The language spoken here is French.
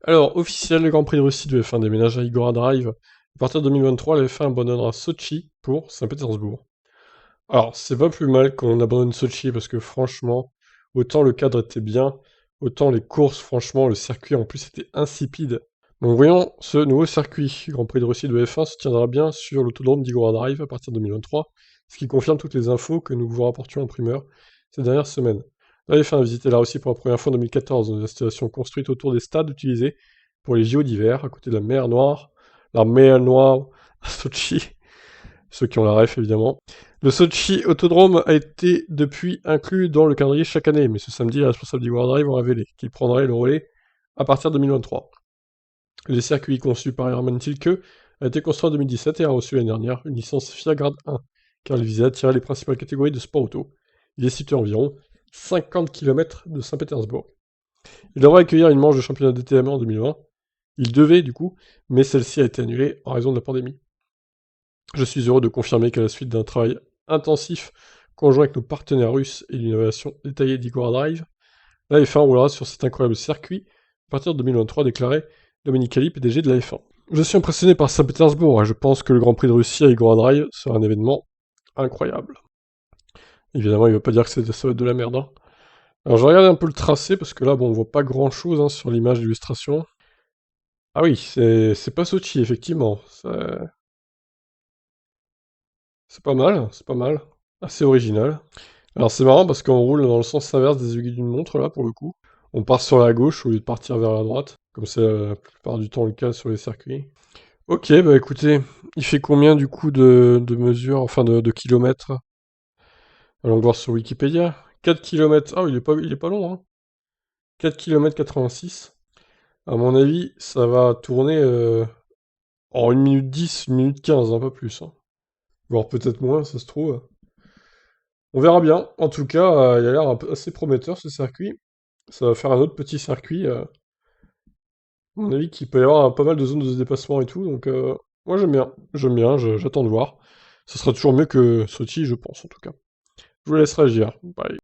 Alors, officiel, le Grand Prix de Russie de F1 déménage à Igora Drive. À partir de 2023, la F1 abandonnera Sochi pour Saint-Pétersbourg. Alors, c'est pas plus mal qu'on abandonne Sochi parce que franchement, autant le cadre était bien, autant les courses, franchement, le circuit en plus était insipide. Donc voyons, ce nouveau circuit Grand Prix de Russie de F1 se tiendra bien sur l'autodrome d'Igora Drive à partir de 2023, ce qui confirme toutes les infos que nous vous rapportions en primeur ces dernières semaines. La F1 a visité la Russie pour la première fois en 2014 dans une installation construite autour des stades utilisés pour les JO d'hiver, à côté de la mer Noire à Sochi, ceux qui ont la ref évidemment. Le Sochi Autodrome a été depuis inclus dans le calendrier chaque année, mais ce samedi, les responsables d'Igora Drive ont révélé qu'il prendrait le relais à partir de 2023. Le circuit conçu par Hermann Tilke a été construit en 2017 et a reçu l'année dernière une licence FIA Grade 1, car il visait à attirer les principales catégories de sport auto. Il est situé à environ 50 km de Saint-Pétersbourg. Il devrait accueillir une manche de championnat DTM en 2020. Il devait du coup, mais celle-ci a été annulée en raison de la pandémie. Je suis heureux de confirmer qu'à la suite d'un travail intensif conjoint avec nos partenaires russes et l'innovation détaillée d'Igor Drive, la F1 roulera sur cet incroyable circuit à partir de 2023, déclaré Dominique Ali, PDG de la F1. Je suis impressionné par Saint-Pétersbourg et je pense que le Grand Prix de Russie à Igor Drive sera un événement incroyable. Évidemment, il ne veut pas dire que ça va être de la merde. Hein. Alors, je regarde un peu le tracé parce que là, bon, on voit pas grand chose hein, sur l'image d'illustration. Ah oui, c'est pas Sochi, effectivement. C'est pas mal, c'est pas mal. Assez original. Alors, c'est marrant parce qu'on roule dans le sens inverse des aiguilles d'une montre, là, pour le coup. On part sur la gauche au lieu de partir vers la droite, comme c'est la plupart du temps le cas sur les circuits. Ok, bah écoutez, il fait combien du coup de mesures, enfin de kilomètres? Allons voir sur Wikipédia. 4 kilomètres. Ah, il est pas long, hein. 4 km 86. À mon avis, ça va tourner en 1 minute 10, 1 minute 15, un peu plus. Hein. Voire peut-être moins, ça se trouve. On verra bien. En tout cas, il a l'air assez prometteur ce circuit. Ça va faire un autre petit circuit. À mon avis, qu'il peut y avoir pas mal de zones de dépassement et tout. Donc, moi j'aime bien. J'aime bien, j'attends de voir. Ce sera toujours mieux que Sochi, je pense, en tout cas. Je vous laisse réagir. Bye.